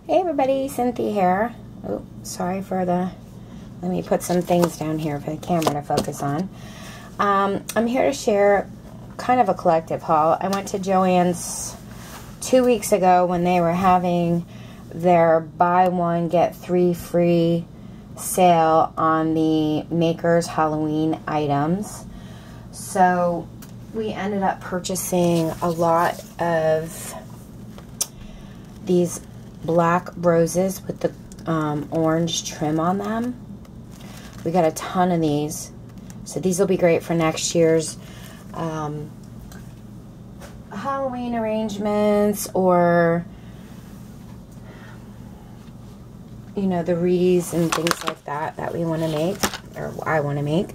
Hey everybody, Cynthia here. Oh, sorry for the... Let me put some things down here for the camera to focus on. I'm here to share kind of a collective haul. I went to JoAnn's 2 weeks ago when they were having their buy one get three free sale on the Maker's Halloween items. So we ended up purchasing a lot of these black roses with the orange trim on them. We got a ton of these, so these will be great for next year's Halloween arrangements, or you know, the wreaths and things like that we want to make, or I want to make.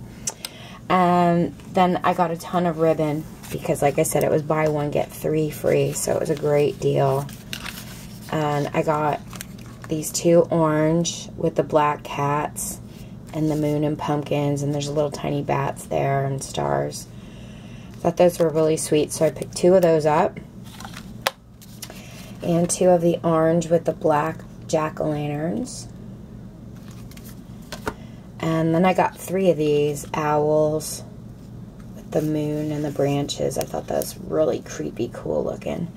And then I got a ton of ribbon because, like I said, it was buy one get three free, so it was a great deal. And I got these two orange with the black cats and the moon and pumpkins, and there's little tiny bats there and stars. Thought those were really sweet, so I picked two of those up. And two of the orange with the black jack-o'-lanterns. And then I got three of these owls with the moon and the branches. I thought that was really creepy cool looking.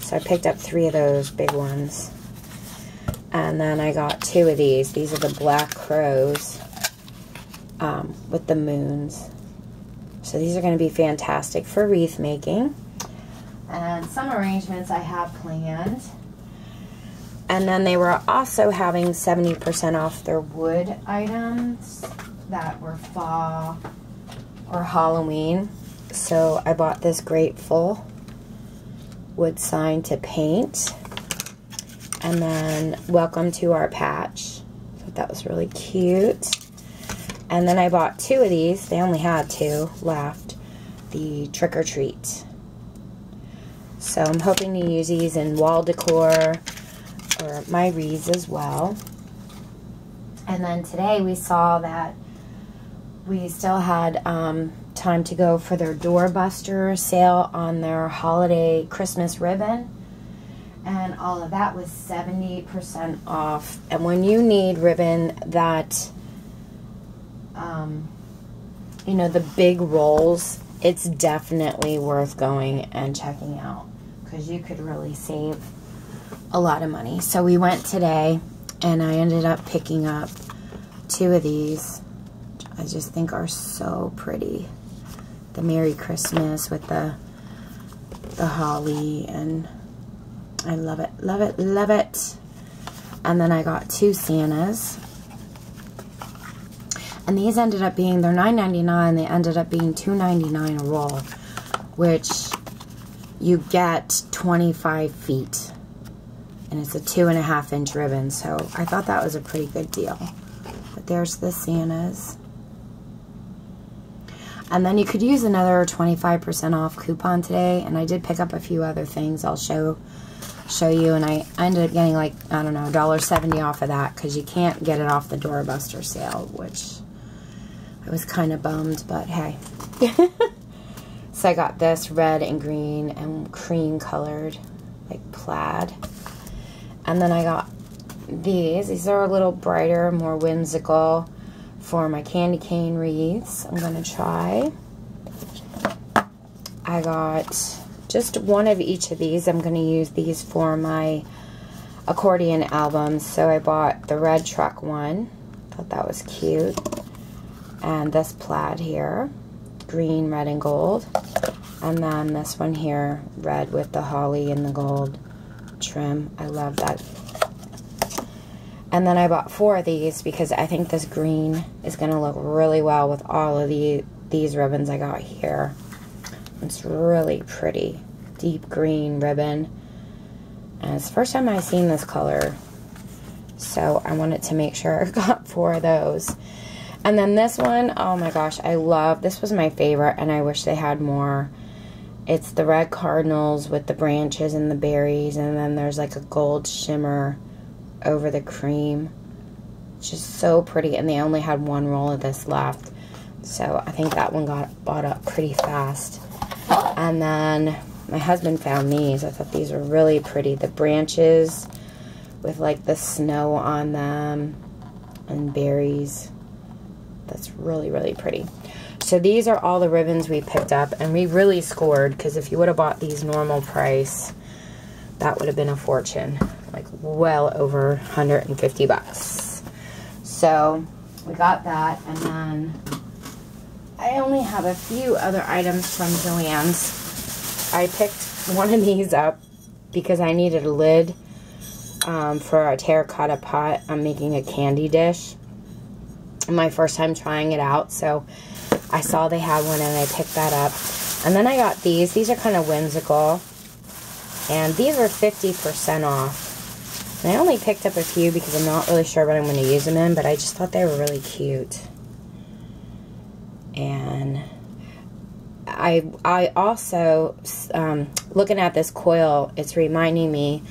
So I picked up three of those big ones. And then I got two of these. These are the black crows with the moons. So these are going to be fantastic for wreath making. And some arrangements I have planned. And then they were also having 70% off their wood items that were fall or Halloween. So I bought this grateful wood sign to paint, and then welcome to our patch. I thought that was really cute. And then I bought two of these. They only had two left, the trick or treat. So I'm hoping to use these in wall decor or my wreaths as well. And then today we saw that we still had time to go for their doorbuster sale on their holiday Christmas ribbon, and all of that was 70% off. And when you need ribbon that you know, the big rolls, it's definitely worth going and checking out, because you could really save a lot of money. So we went today and I ended up picking up two of these. I just think are so pretty. The Merry Christmas with the holly, and I love it, love it, love it. And then I got two Santas. And these ended up being, they're $9.99, they ended up being $2.99 a roll, which you get 25 feet. And it's a 2.5 inch ribbon, so I thought that was a pretty good deal. But there's the Santas. And then you could use another 25% off coupon today, and I did pick up a few other things I'll show you, and I ended up getting, like, I don't know, $1.70 off of that, because you can't get it off the doorbuster sale, which I was kind of bummed, but hey. So I got this red and green and cream colored, like plaid. And then I got these. These are a little brighter, more whimsical for my candy cane wreaths. I'm going to try. I got just one of each of these. I'm going to use these for my accordion albums. So I bought the red truck one. Thought that was cute. And this plaid here, green, red, and gold. And then this one here, red with the holly and the gold trim. I love that. And then I bought four of these because I think this green is going to look really well with all of these ribbons I got here. It's really pretty. Deep green ribbon. And it's the first time I've seen this color. So I wanted to make sure I got four of those. And then this one, oh my gosh, I love, this was my favorite, and I wish they had more. It's the red cardinals with the branches and the berries, and then there's like a gold shimmer over the cream. It's just so pretty, and they only had one roll of this left. So I think that one got bought up pretty fast. And then my husband found these. I thought these were really pretty. The branches with like the snow on them and berries. That's really, really pretty. So these are all the ribbons we picked up, and we really scored, because if you would have bought these normal price, that would have been a fortune, like well over 150 bucks. So we got that, and then I only have a few other items from JoAnn's. I picked one of these up because I needed a lid for a terracotta pot. I'm making a candy dish. My first time trying it out, so I saw they had one and I picked that up. And then I got these. These are kind of whimsical, and these were 50% off. And I only picked up a few because I'm not really sure what I'm going to use them in, but I just thought they were really cute. And I also, looking at this coil, it's reminding me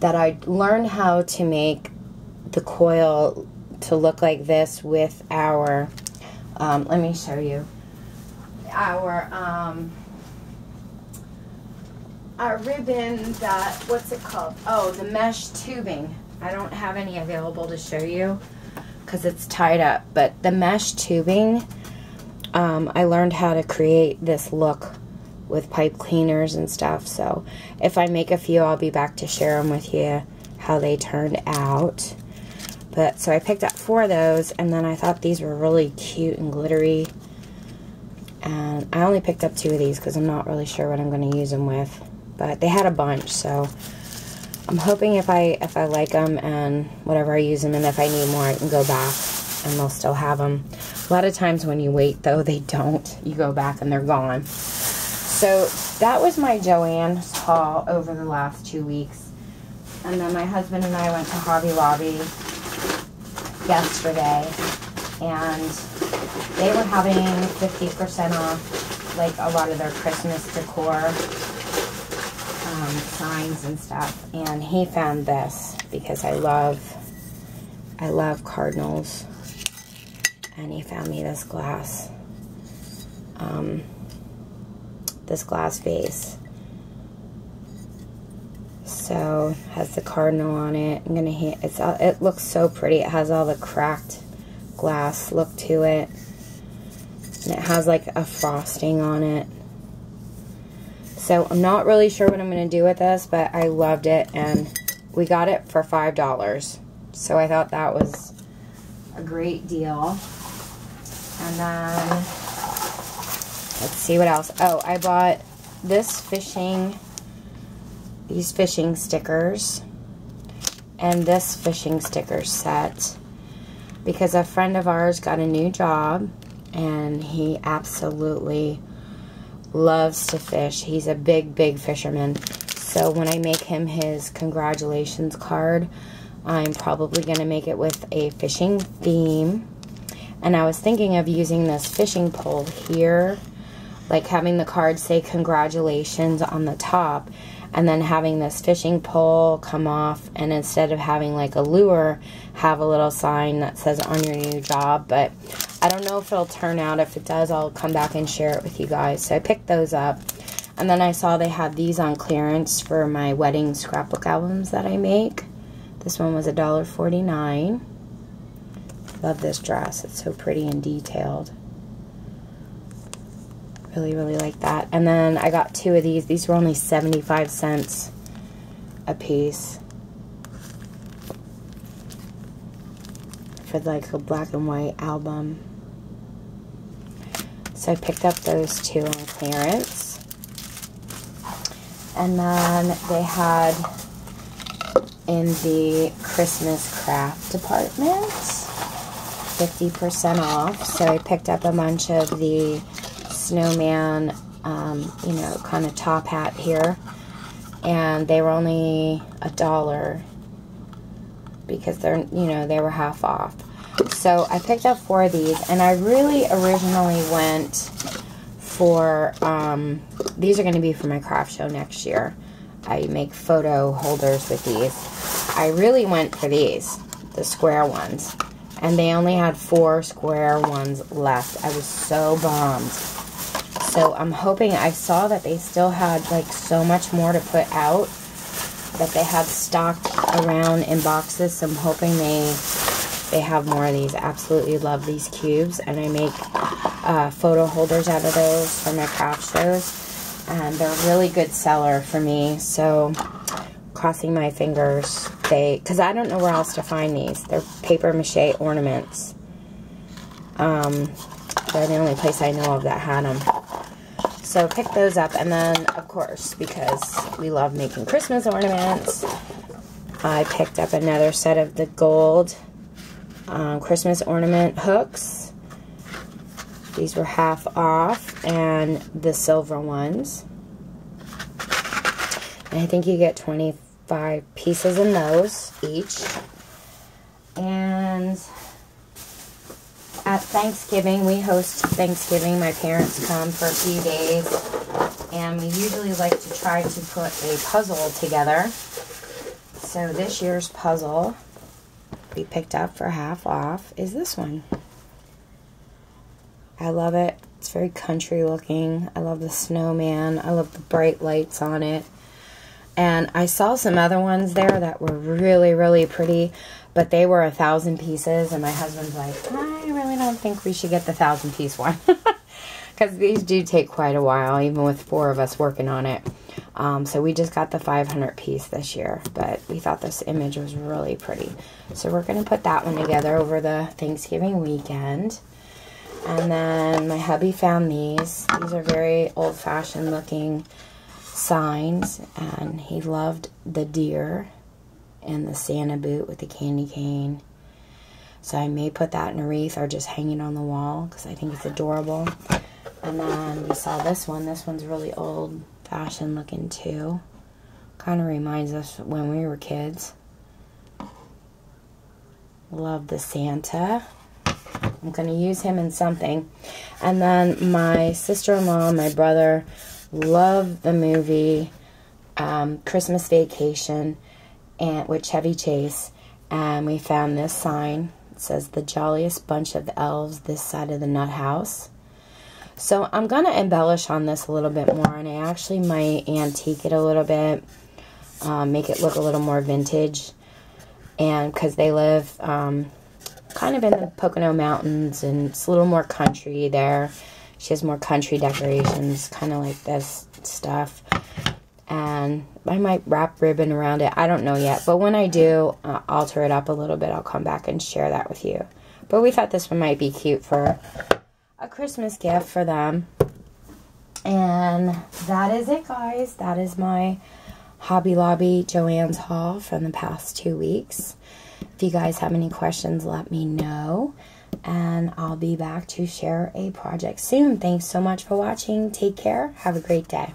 that I learned how to make the coil to look like this with our, let me show you, our ribbon that, what's it called? Oh, the mesh tubing. I don't have any available to show you because it's tied up, but the mesh tubing, I learned how to create this look with pipe cleaners and stuff. So if I make a few, I'll be back to share them with you, how they turned out. But so I picked up 4 of those, and then I thought these were really cute and glittery. And I only picked up 2 of these because I'm not really sure what I'm going to use them with. But they had a bunch, so I'm hoping if I like them and whatever I use them in, if I need more, I can go back and they'll still have them. A lot of times when you wait, though, they don't. You go back and they're gone. So that was my JoAnn's haul over the last 2 weeks. And then my husband and I went to Hobby Lobby yesterday, and they were having 50% off like a lot of their Christmas decor, signs and stuff. And he found this because I love cardinals, and he found me this glass vase. So has the cardinal on it. I'm gonna it looks so pretty. It has all the cracked glass look to it, and it has like a frosting on it. So I'm not really sure what I'm gonna do with this, but I loved it, and we got it for $5. So I thought that was a great deal. And then let's see what else. Oh, I bought these fishing stickers and this fishing sticker set because a friend of ours got a new job, and he absolutely loves to fish. He's a big fisherman. So when I make him his congratulations card, I'm probably going to make it with a fishing theme. And I was thinking of using this fishing pole here, like having the card say congratulations on the top, and then having this fishing pole come off, and instead of having like a lure, have a little sign that says on your new job. But I don't know if it'll turn out. If it does, I'll come back and share it with you guys. So I picked those up. And then I saw they had these on clearance for my wedding scrapbook albums that I make. This one was $1.49. Love this dress. It's so pretty and detailed. Really like that. And then I got 2 of these. These were only 75 cents a piece for like a black and white album. So I picked up those 2 on clearance. And then they had in the Christmas craft department 50% off. So I picked up a bunch of the snowman, you know, kind of top hat here, and they were only $1 because they're, you know, they were half off. So I picked up 4 of these, and I really originally went for these are going to be for my craft show next year. I make photo holders with these. I really went for these, the square ones, and they only had 4 square ones left. I was so bummed. So I'm hoping, I saw that they still had like so much more to put out, that they had stocked around in boxes, so I'm hoping they have more of these. I absolutely love these cubes, and I make photo holders out of those for my craft shows, and they're a really good seller for me, so crossing my fingers, because I don't know where else to find these. They're paper mache ornaments. They're the only place I know of that had them. So pick those up, and then, of course, because we love making Christmas ornaments, I picked up another set of the gold Christmas ornament hooks. These were half off, and the silver ones. And I think you get 25 pieces in those each. And at Thanksgiving, we host Thanksgiving. My parents come for a few days, and we usually like to try to put a puzzle together. So this year's puzzle we picked up for half off is this one. I love it. It's very country looking. I love the snowman. I love the bright lights on it. And I saw some other ones there that were really, really pretty, but they were 1,000 pieces, and my husband's like, I really don't think we should get the 1,000-piece one. Because these do take quite a while, even with 4 of us working on it. So we just got the 500-piece this year, but we thought this image was really pretty. So we're going to put that one together over the Thanksgiving weekend. And then my hubby found these. These are very old-fashioned looking signs, and he loved the deer and the Santa boot with the candy cane. So I may put that in a wreath or just hang it on the wall because I think it's adorable. And then we saw this one. This one's really old-fashioned looking too. Kind of reminds us when we were kids. Love the Santa. I'm going to use him in something. And then my sister-in-law and my brother love the movie Christmas Vacation with Chevy Chase. And we found this sign. It says, the jolliest bunch of elves this side of the nut house. So I'm going to embellish on this a little bit more, and I actually might antique it a little bit, make it look a little more vintage, and because they live kind of in the Pocono Mountains, and it's a little more country there. She has more country decorations, kind of like this stuff, and I might wrap ribbon around it. I don't know yet, but when I do alter it up a little bit, I'll come back and share that with you. But we thought this one might be cute for a Christmas gift for them. And that is it, guys. That is my Hobby Lobby JoAnn's haul from the past 2 weeks. If you guys have any questions, let me know, and I'll be back to share a project soon. Thanks so much for watching. Take care. Have a great day.